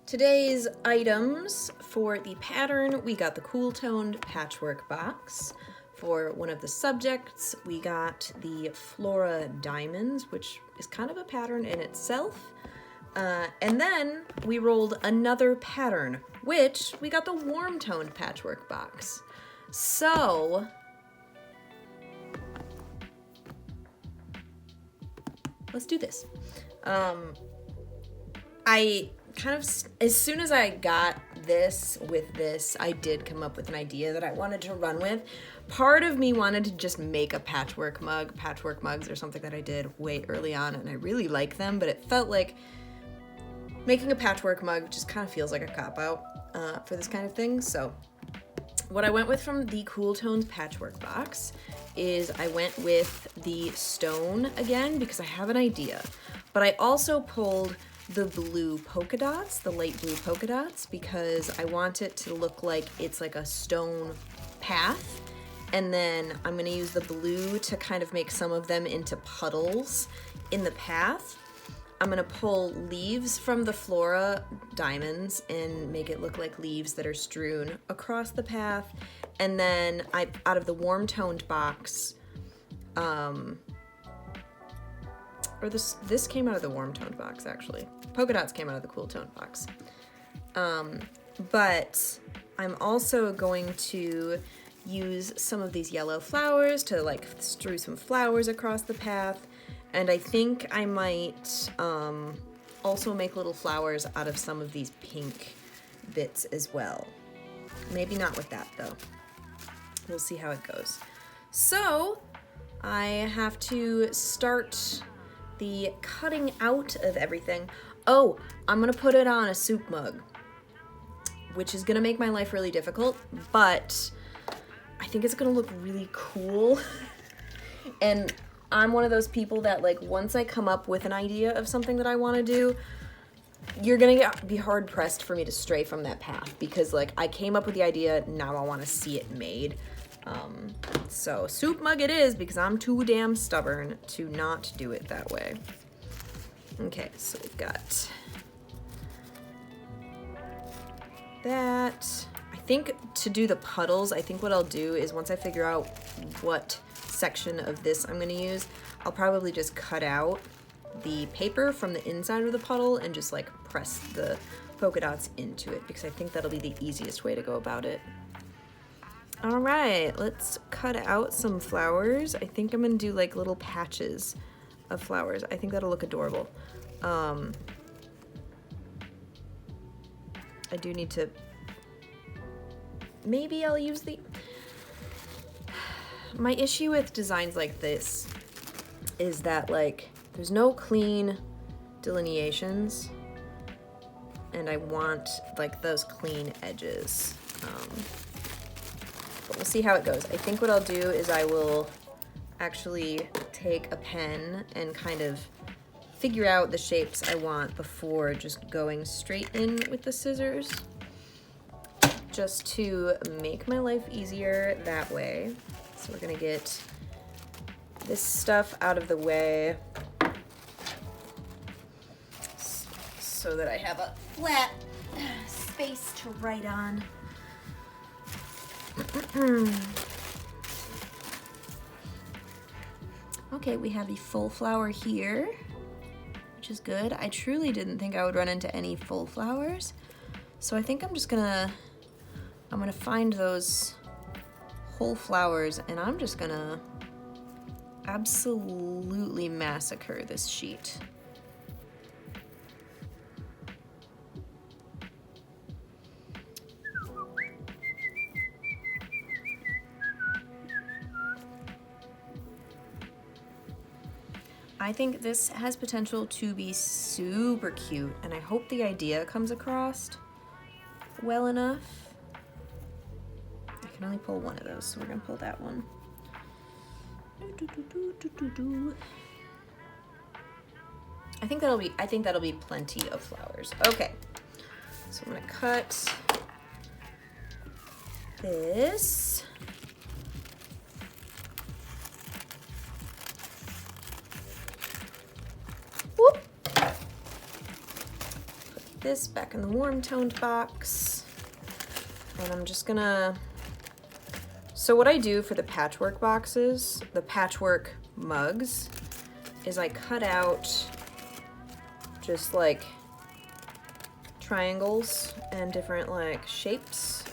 Today's items for the pattern, we got the Cool Toned Patchwork box. For one of the subjects, we got the Flora Diamonds, which is kind of a pattern in itself. And then we rolled another pattern, which we got the Warm Toned Patchwork box. So let's do this. I kind of, as soon as I got this with this, I did come up with an idea that I wanted to run with. Part of me wanted to just make a patchwork mug. Patchwork mugs are something that I did way early on, and I really like them, but it felt like making a patchwork mug just kind of feels like a cop-out for this kind of thing. So what I went with from the Cool Tones Patchwork box is I went with the stone again because I have an idea, but I also pulled the blue polka dots, the light blue polka dots, because I want it to look like it's like a stone path. And then I'm gonna use the blue to kind of make some of them into puddles in the path. I'm gonna pull leaves from the Flora Diamonds and make it look like leaves that are strewn across the path. And then out of the Warm Toned box, or this came out of the Warm Toned box actually. Polka dots came out of the Cool Toned box. But I'm also going to use some of these yellow flowers to like strew some flowers across the path. And I think I might also make little flowers out of some of these pink bits as well. Maybe not with that though. We'll see how it goes. So I have to start the cutting out of everything. Oh, I'm gonna put it on a soup mug, which is gonna make my life really difficult, but I think it's gonna look really cool. And I'm one of those people that like once I come up with an idea of something that I wanna do, you're gonna be hard pressed for me to stray from that path because like I came up with the idea, now I wanna see it made. So soup mug it is because I'm too damn stubborn to not do it that way. Okay, so we've got that. I think to do the puddles, I think what I'll do is once I figure out what section of this I'm gonna use, I'll probably just cut out the paper from the inside of the puddle and just like press the polka dots into it because I think that'll be the easiest way to go about it. All right, let's cut out some flowers. I think I'm gonna do like little patches of flowers. I think that'll look adorable. I do need to, maybe I'll use my issue with designs like this is that like there's no clean delineations and I want like those clean edges. But we'll see how it goes. I think what I'll do is I will actually take a pen and kind of figure out the shapes I want before just going straight in with the scissors, just to make my life easier that way. So we're gonna get this stuff out of the way so that I have a flat space to write on. Okay, we have the full flower here, which is good. I truly didn't think I would run into any full flowers, so I think I'm gonna find those whole flowers and I'm just gonna absolutely massacre this sheet. I think this has potential to be super cute, and I hope the idea comes across well enough. I can only pull one of those, so we're gonna pull that one. I think that'll be plenty of flowers. Okay, so I'm gonna cut this. this back in the warm toned box. And I'm just gonna, so what I do for the patchwork boxes, the patchwork mugs, is I cut out just like triangles and different like shapes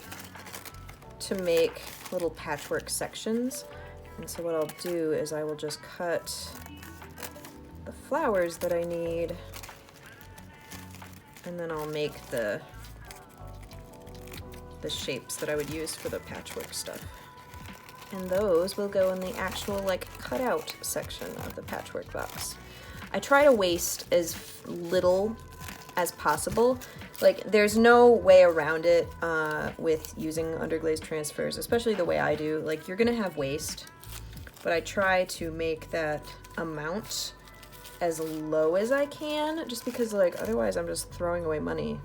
to make little patchwork sections. And so what I'll do is I will just cut the flowers that I need, and then I'll make the shapes that I would use for the patchwork stuff. And those will go in the actual like cutout section of the patchwork box. I try to waste as little as possible. Like, there's no way around it with using underglaze transfers, especially the way I do. Like, you're gonna have waste, but I try to make that amount as low as I can, just because like otherwise I'm just throwing away money.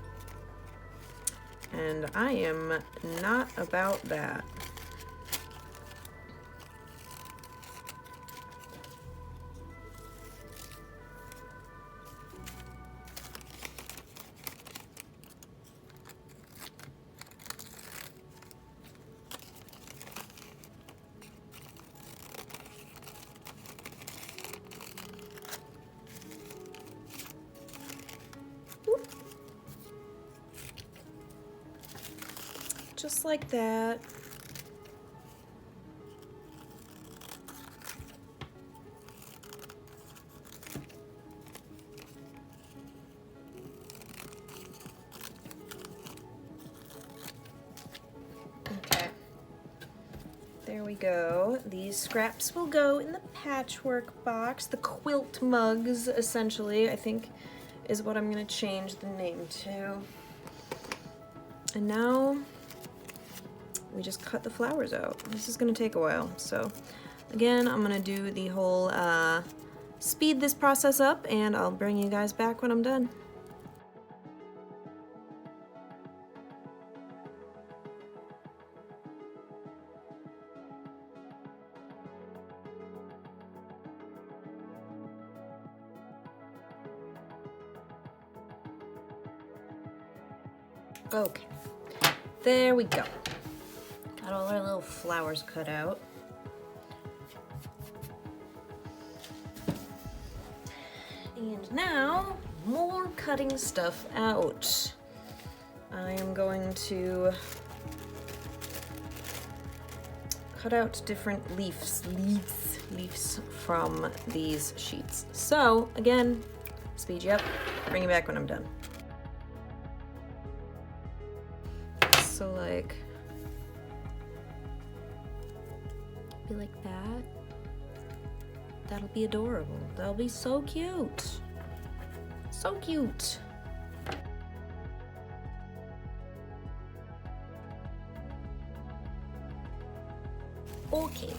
And I am not about that. Just like that. Okay. There we go. These scraps will go in the patchwork box. The quilt mugs, essentially, I think is what I'm gonna change the name to. And now we just cut the flowers out. This is gonna take a while. So again, I'm gonna do the whole speed this process up, and I'll bring you guys back when I'm done. Okay, there we go. Got all our little flowers cut out. And now, more cutting stuff out. I am going to cut out different leaves from these sheets. So, again, speed you up, bring you back when I'm done. So like, be like that. That'll be adorable. That'll be so cute. So cute. Okay.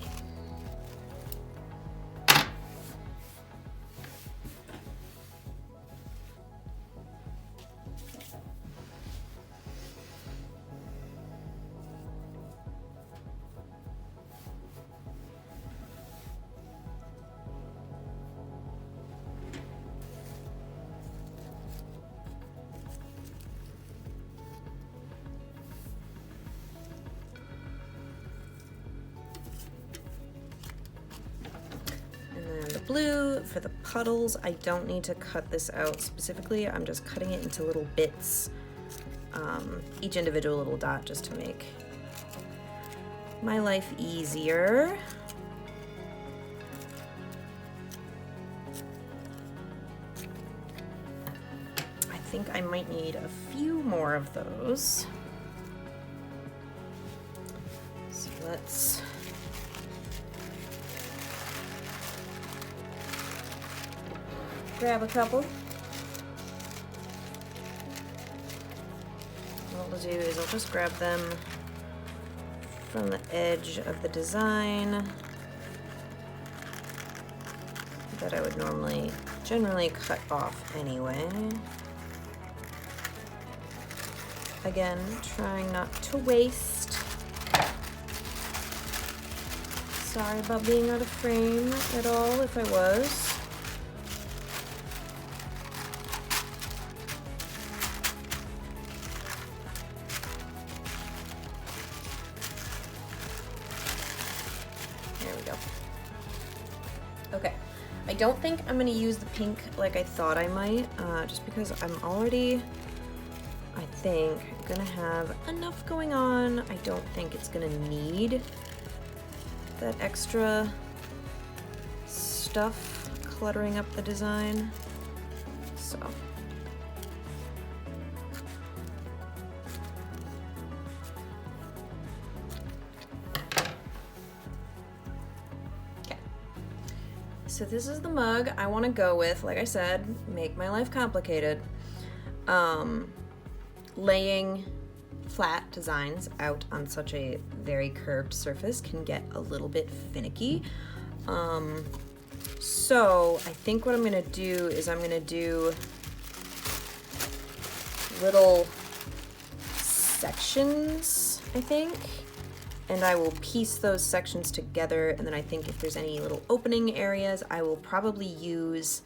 Blue for the puddles. I don't need to cut this out specifically. I'm just cutting it into little bits, each individual little dot, just to make my life easier. I think I might need a few more of those. So let's grab a couple. What we'll do is I'll just grab them from the edge of the design that I would generally cut off anyway. Again, trying not to waste. Sorry about being out of frame at all if I was. I don't think I'm gonna use the pink like I thought I might, just because I'm already, I think, gonna have enough going on. I don't think it's gonna need that extra stuff cluttering up the design. So. Okay. So this is the mug I want to go with. Like I said, make my life complicated. Laying flat designs out on such a very curved surface can get a little bit finicky. So I think what I'm gonna do is I'm gonna do little sections, I think, and I will piece those sections together, and then I think if there's any little opening areas, I will probably use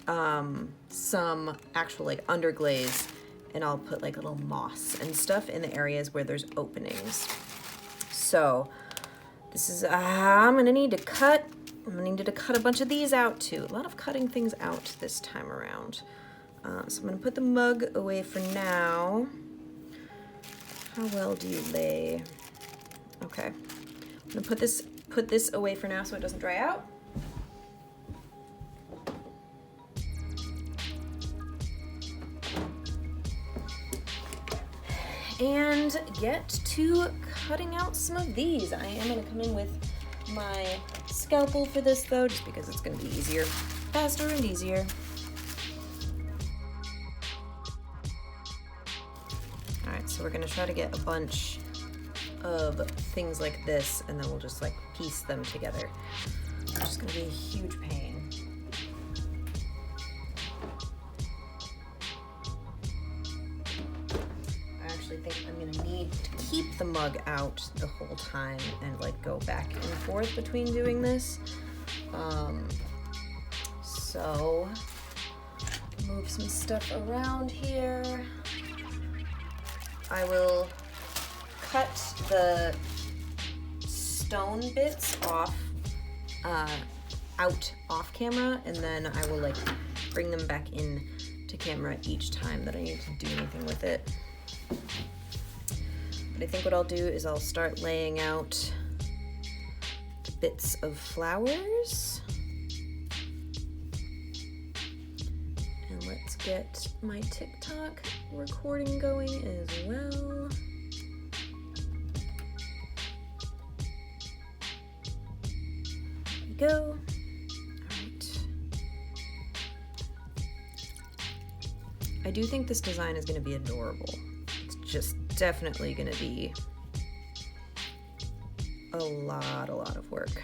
some actual like underglaze, and I'll put like little moss and stuff in the areas where there's openings. So this is, I'm gonna need to cut a bunch of these out too. A lot of cutting things out this time around. So I'm gonna put the mug away for now. How well do you lay? Okay, I'm gonna put this away for now so it doesn't dry out. And get to cutting out some of these. I am gonna come in with my scalpel for this though, just because it's gonna be easier, faster and easier. All right, so we're gonna try to get a bunch of things like this, and then we'll just like piece them together. It's just gonna be a huge pain. I think I'm gonna need to keep the mug out the whole time and like go back and forth between doing this. So move some stuff around here. I will cut the stone bits off out off camera, and then I will like bring them back in to camera each time that I need to do anything with it. But I think what I'll do is I'll start laying out the bits of flowers. And let's get my TikTok recording going as well. There we go. All right. I do think this design is going to be adorable. It's just definitely going to be a lot of work.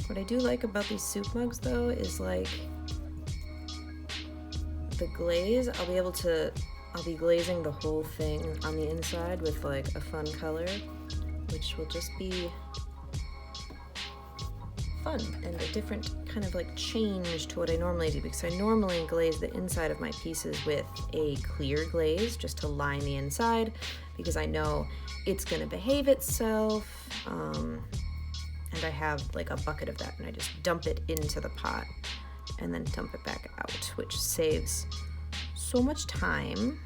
What I do like about these soup mugs though is like the glaze, I'll be glazing the whole thing on the inside with like a fun color, which will just be fun and a different kind of like change to what I normally do, because I normally glaze the inside of my pieces with a clear glaze just to line the inside, because I know it's gonna behave itself. And I have like a bucket of that, and I just dump it into the pot and then dump it back out, which saves so much time.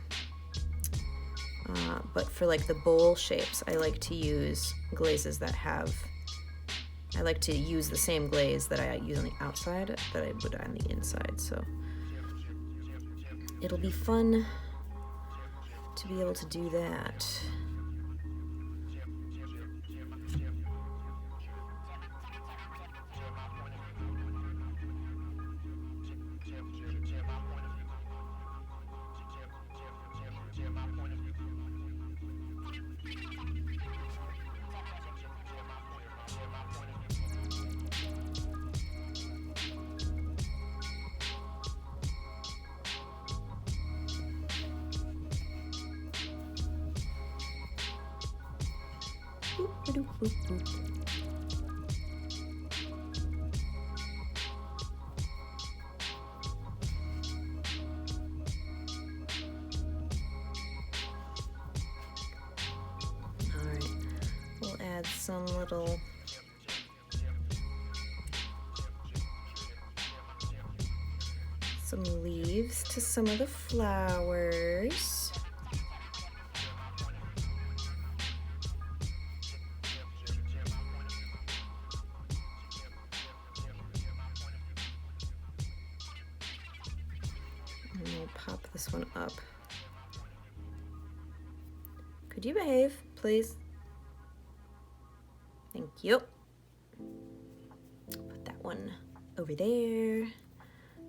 But for like the bowl shapes, I like to use glazes that have, I like to use the same glaze that I use on the outside that I would on the inside. So it'll be fun to be able to do that. Alright, we'll add some little leaves to some of the flowers. And we'll pop this one up. Could you behave, please? Thank you. Put that one over there,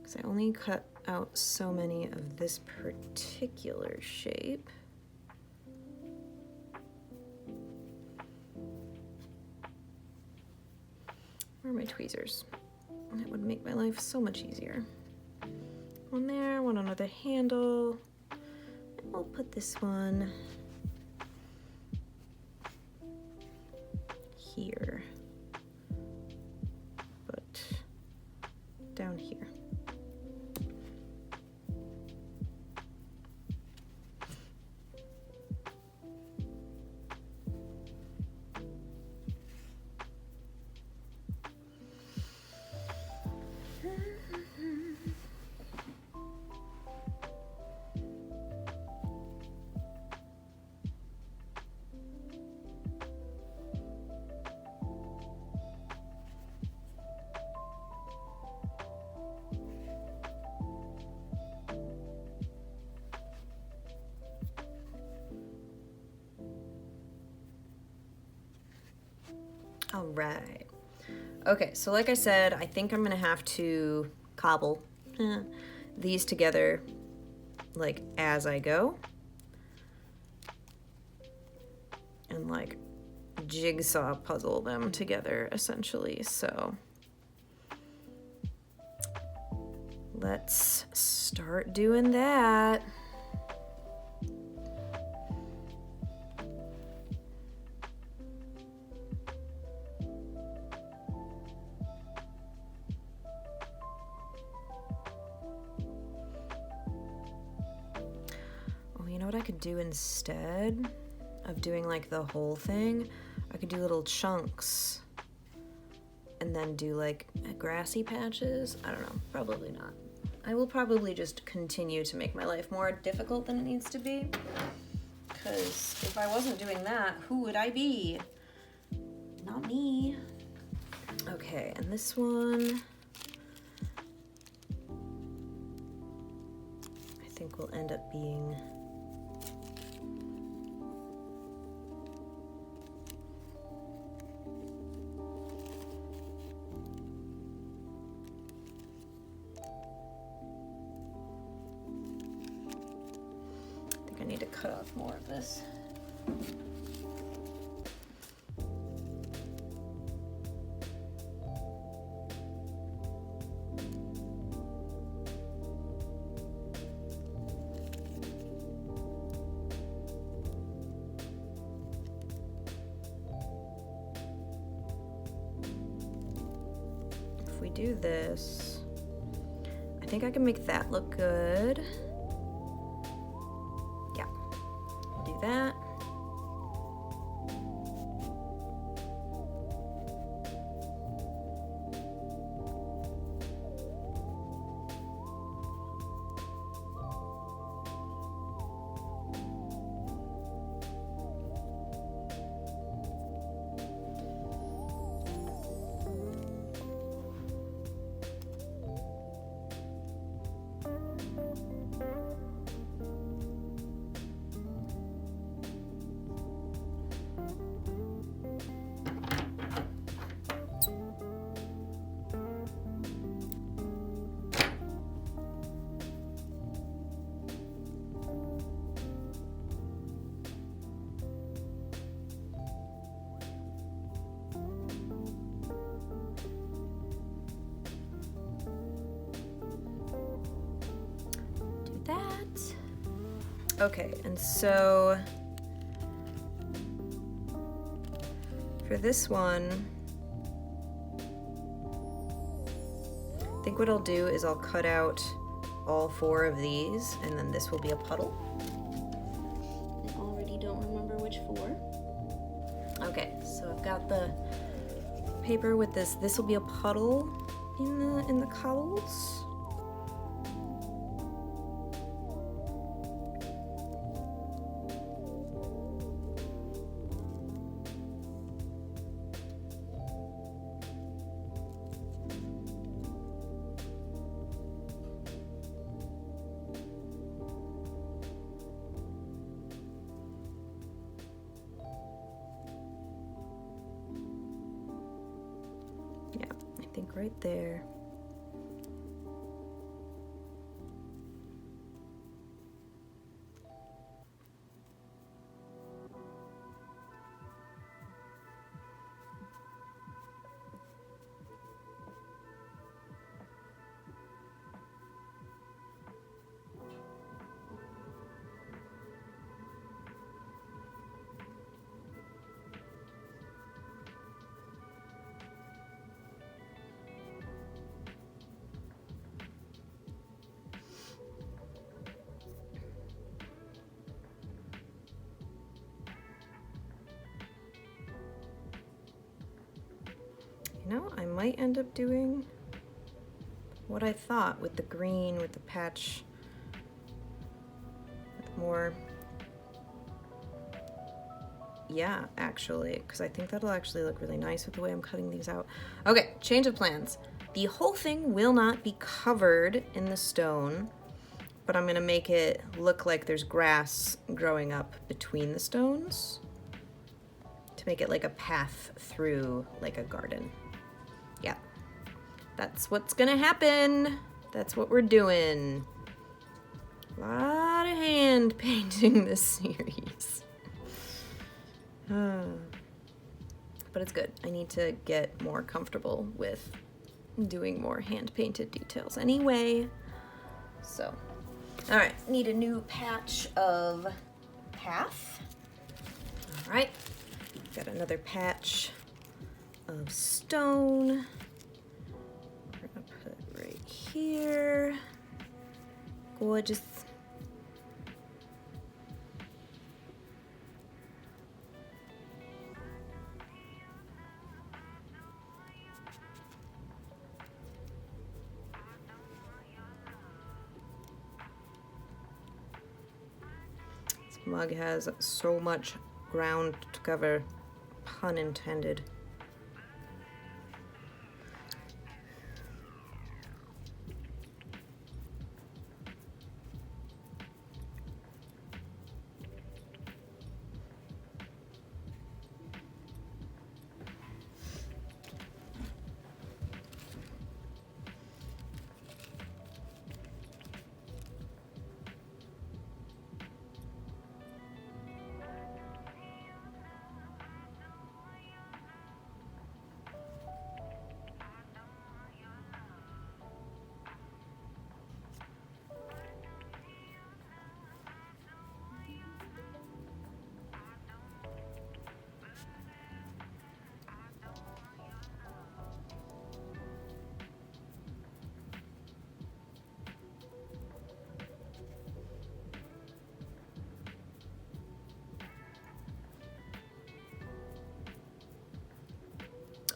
because I only cut out so many of this particular shape. Where are my tweezers? That would make my life so much easier. One there, one on another handle. And we'll put this one here, but down here. All right. Okay, so like I said, I think I'm gonna have to cobble these together like as I go. And like jigsaw puzzle them together essentially, so let's start doing that. What I could do instead of doing like the whole thing, I could do little chunks and then do like grassy patches. I don't know, probably not. I will probably just continue to make my life more difficult than it needs to be, because if I wasn't doing that, who would I be? Not me. Okay, and this one I think will end up being I need to cut off more of this. If we do this, I think I can make that look good. That. Okay, and so for this one, I think what I'll do is I'll cut out all 4 of these, and then this will be a puddle. I already don't remember which 4. Okay, so I've got the paper with this. This will be a puddle in the cowls. Yeah, I think right there. You know, I might end up doing what I thought with the green, with the patch, with more, yeah, actually, because I think that'll actually look really nice with the way I'm cutting these out. Okay, change of plans. The whole thing will not be covered in the stone, but I'm gonna make it look like there's grass growing up between the stones to make it like a path through like a garden. Yeah, that's what's gonna happen. That's what we're doing. A lot of hand painting this series. But it's good. I need to get more comfortable with doing more hand painted details anyway. So, all right, need a new patch of path. All right, got another patch of stone. We're gonna put it right here. Gorgeous. This mug has so much ground to cover, pun intended.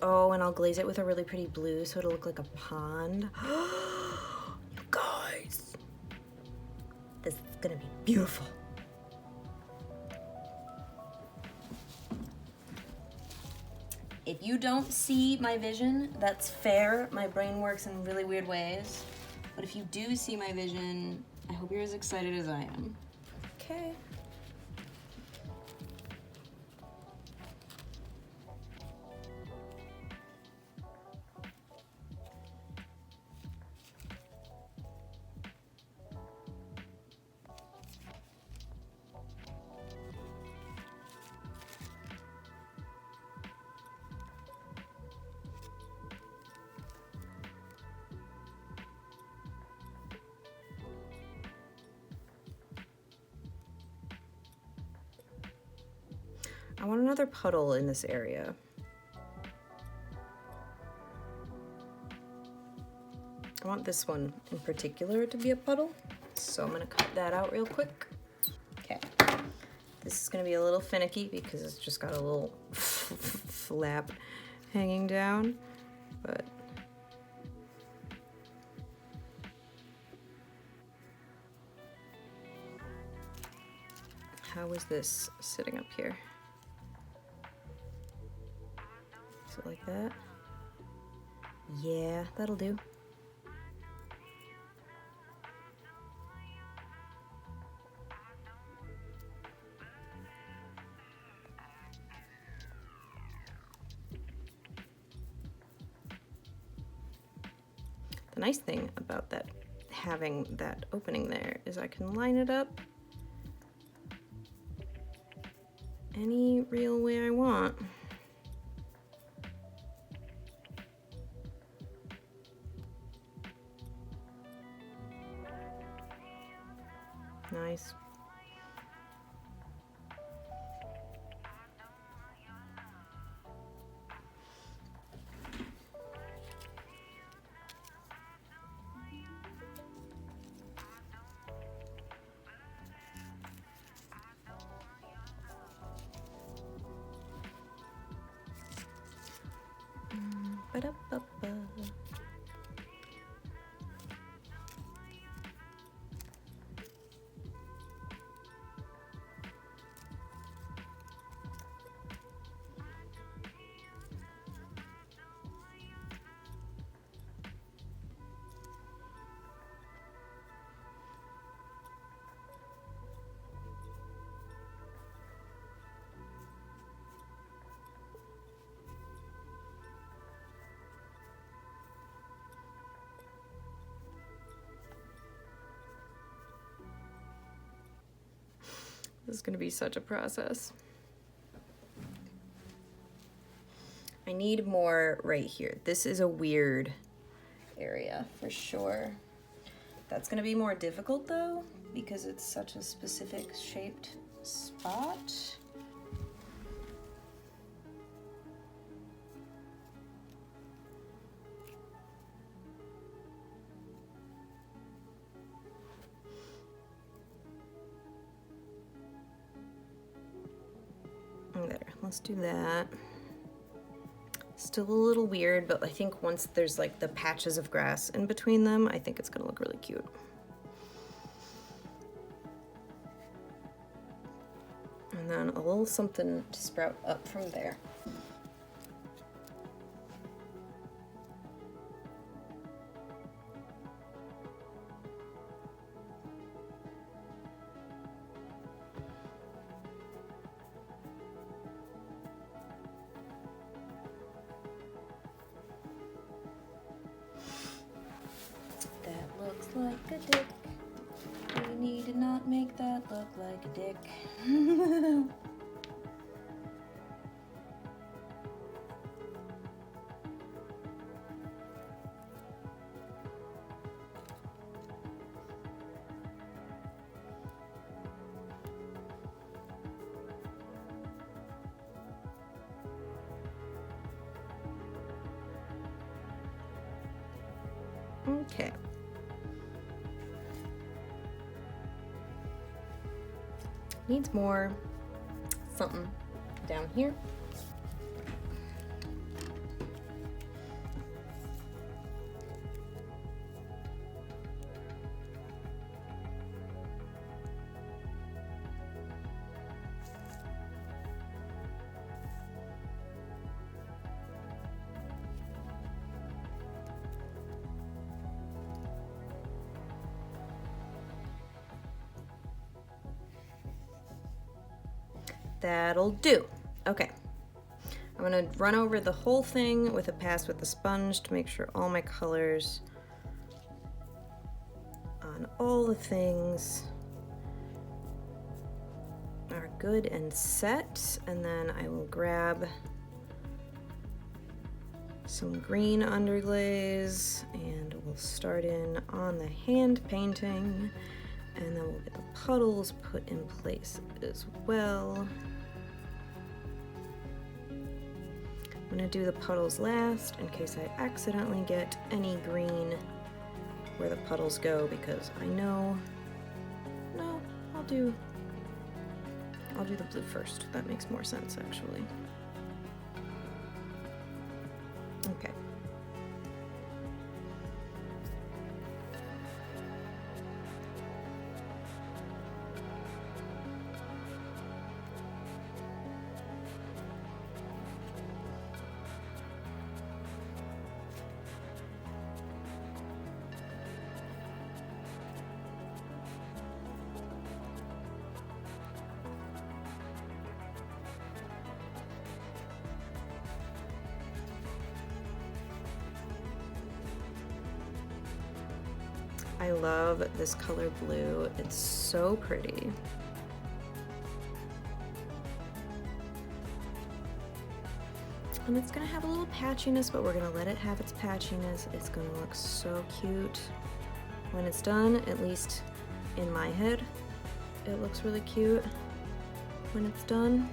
Oh, and I'll glaze it with a really pretty blue so it'll look like a pond. You guys, this is gonna be beautiful. If you don't see my vision, that's fair. My brain works in really weird ways. But if you do see my vision, I hope you're as excited as I am. Okay. I want another puddle in this area. I want this one in particular to be a puddle, so I'm gonna cut that out real quick. Okay, this is gonna be a little finicky because it's just got a little flap hanging down, but how is this sitting up here? Is it like that? Yeah, that'll do. The nice thing about that, having that opening there, is I can line it up any real way I want. Nice. Ba-da-ba-ba. This is gonna be such a process. I need more right here. This is a weird area for sure. That's gonna be more difficult though, because it's such a specific shaped spot. There, let's do that. Still a little weird, but I think once there's like the patches of grass in between them, I think it's gonna look really cute. And then a little something to sprout up from there. Like a dick. We need to not make that look like a dick. Okay. Needs more something down here. That'll do. Okay. I'm gonna run over the whole thing with a pass with the sponge to make sure all my colors on all the things are good and set, and then I will grab some green underglaze and we'll start in on the hand painting, and then we'll get the puddles put in place as well. I'm gonna do the puddles last in case I accidentally get any green where the puddles go because I know, no, I'll do the blue first. That makes more sense actually. Okay. I love this color blue. It's so pretty. And it's gonna have a little patchiness, but we're gonna let it have its patchiness. It's gonna look so cute when it's done, at least in my head. It looks really cute when it's done.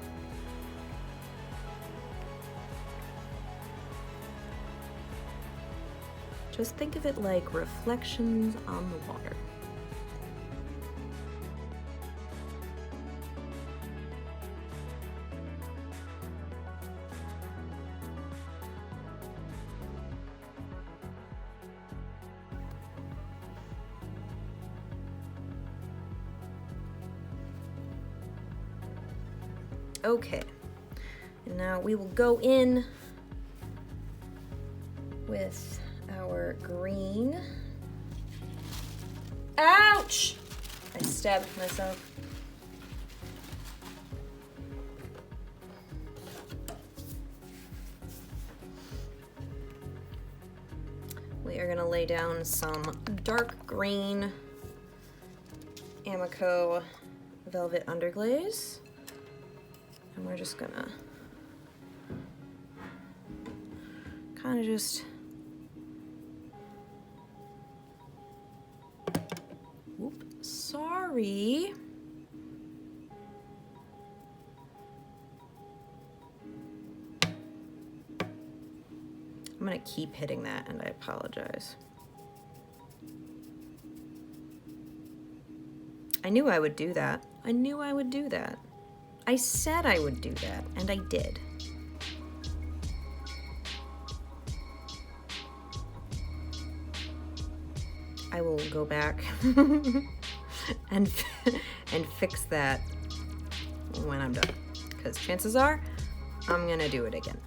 Just think of it like reflections on the water. Okay, and now we will go in with our green. Ouch! I stabbed myself. We are gonna lay down some dark green Amaco velvet underglaze. And we're just gonna kind of just whoop, sorry. I'm gonna keep hitting that and I apologize. I knew I would do that. I knew I would do that. I said I would do that, and I did. I will go back and fix that when I'm done, because chances are I'm gonna do it again.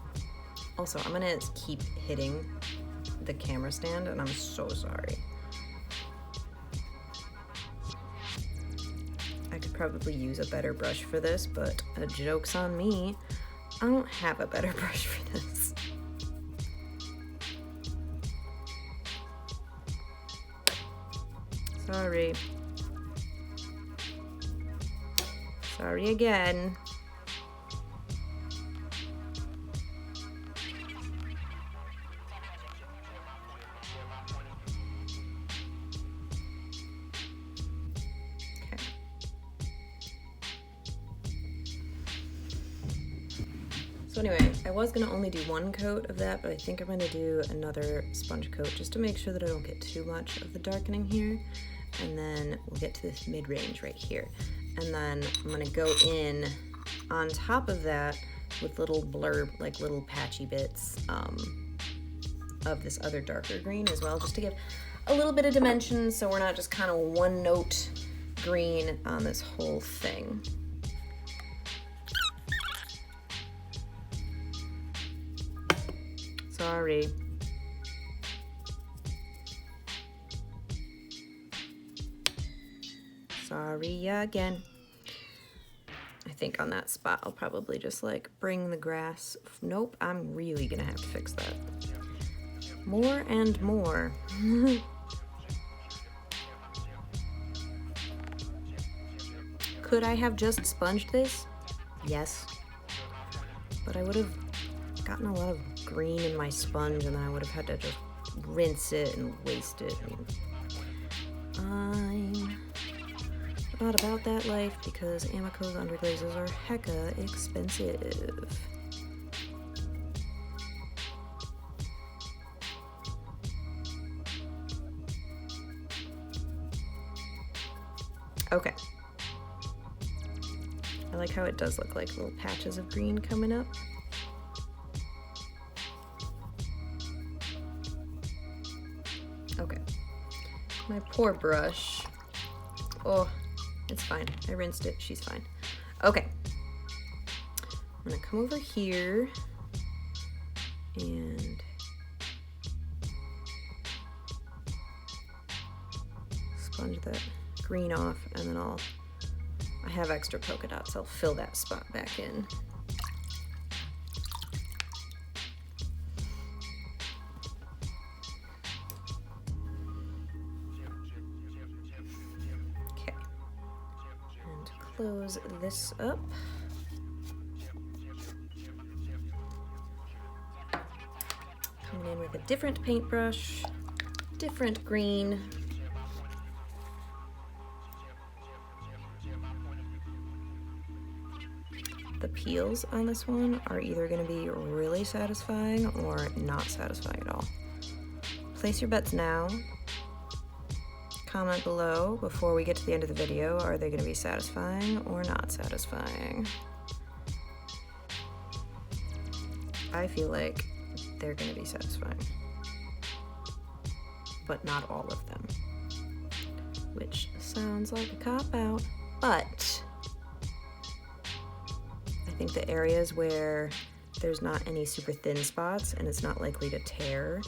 Also, I'm gonna keep hitting the camera stand, and I'm so sorry. I could probably use a better brush for this, but joke's on me. I don't have a better brush for this. Sorry. Sorry again. So anyway, I was gonna only do one coat of that, but I think I'm gonna do another sponge coat just to make sure that I don't get too much of the darkening here. And then we'll get to this mid-range right here. And then I'm gonna go in on top of that with little blurb, like little patchy bits of this other darker green as well, just to give a little bit of dimension so we're not just kind of one note green on this whole thing. Sorry. Sorry again. I think on that spot I'll probably just like bring the grass. Nope, I'm really gonna have to fix that. More and more. Could I have just sponged this? Yes. But I would have gotten a lot of green in my sponge and then I would have had to just rinse it and waste it. I'm not about that life because Amaco's underglazes are hecka expensive. Okay. I like how it does look like little patches of green coming up. Okay. My poor brush. Oh, it's fine. I rinsed it. She's fine. Okay. I'm gonna come over here and sponge that green off, and then I have extra polka dots. I'll fill that spot back in. Okay. And close this up. Coming in with a different paintbrush, different green. The peels on this one are either going to be really satisfying or not satisfying at all. Place your bets now. Comment below before we get to the end of the video. Are they going to be satisfying or not satisfying? I feel like they're going to be satisfying, but not all of them, which sounds like a cop-out, but I think the areas where there's not any super thin spots and it's not likely to tear,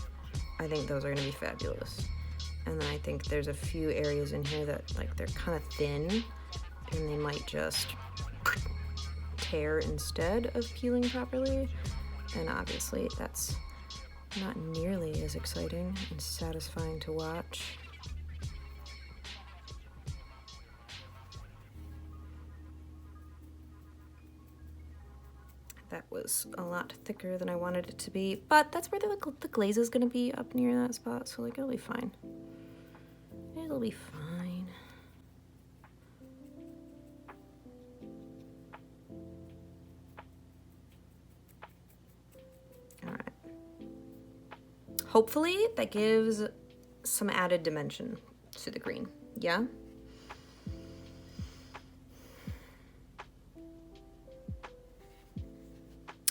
I think those are going to be fabulous. And then I think there's a few areas in here that like they're kind of thin and they might just tear instead of peeling properly. And obviously that's not nearly as exciting and satisfying to watch. That was a lot thicker than I wanted it to be, but that's where the glaze is gonna be, up near that spot, so like it'll be fine. It'll be fine. All right. Hopefully that gives some added dimension to the green, yeah?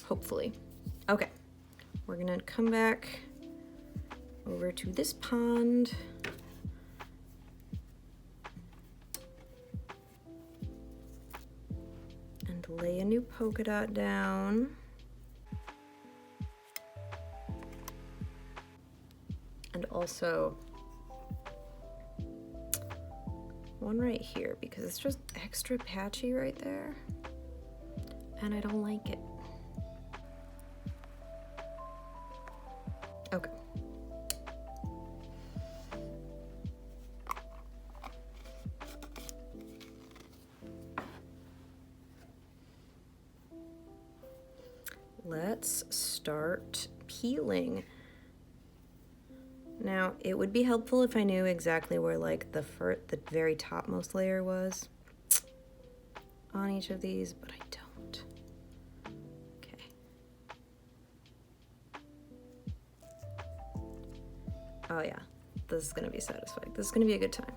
Hopefully. Okay, we're gonna come back over to this pond. And lay a new polka dot down. And also one right here because it's just extra patchy right there. And I don't like it. Okay. Let's start peeling. Now, it would be helpful if I knew exactly where like the very topmost layer was on each of these, but I don't. Okay. Oh yeah, this is gonna be satisfying. This is gonna be a good time.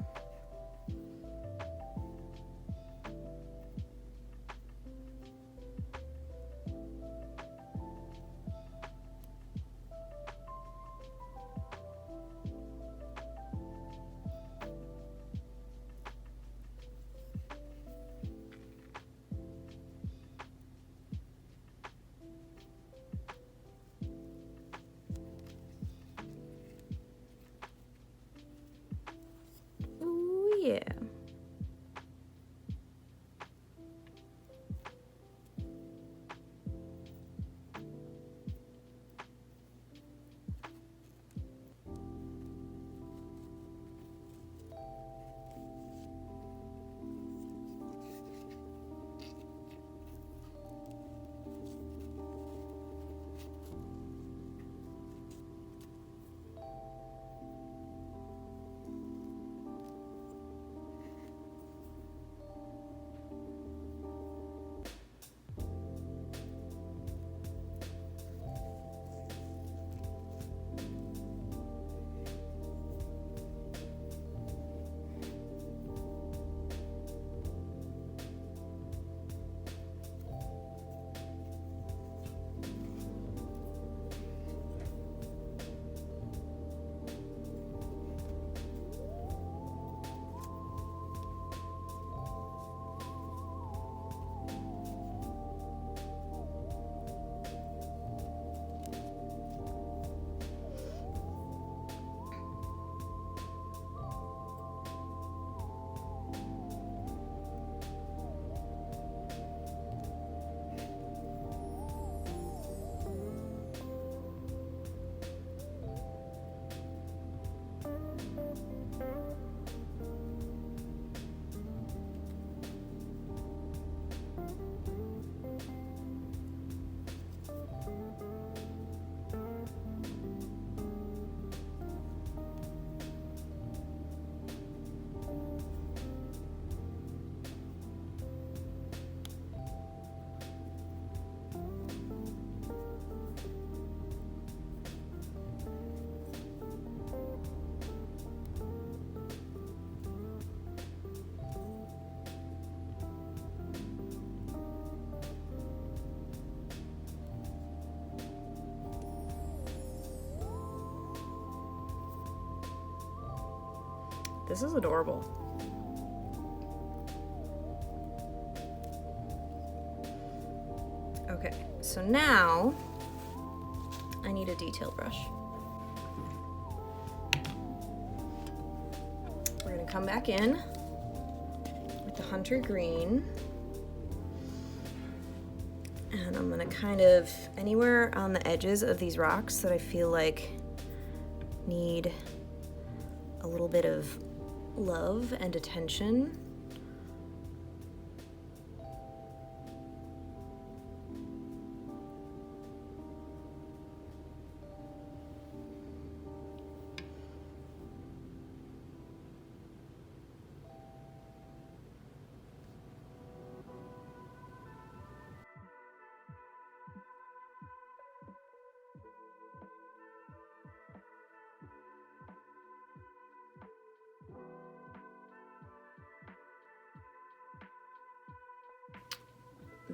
This is adorable. Okay, so now I need a detail brush. We're gonna come back in with the Hunter Green. And I'm gonna kind of, anywhere on the edges of these rocks that I feel like need a little bit of love and attention.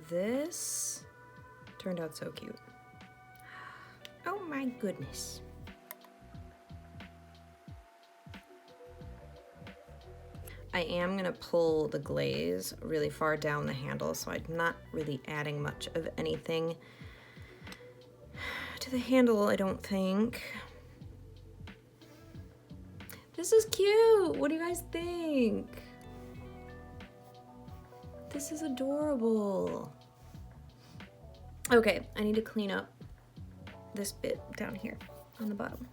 This turned out so cute. Oh my goodness. I am gonna pull the glaze really far down the handle, so I'm not really adding much of anything to the handle, I don't think. This is cute. What do you guys think? This is adorable. Okay, I need to clean up this bit down here on the bottom.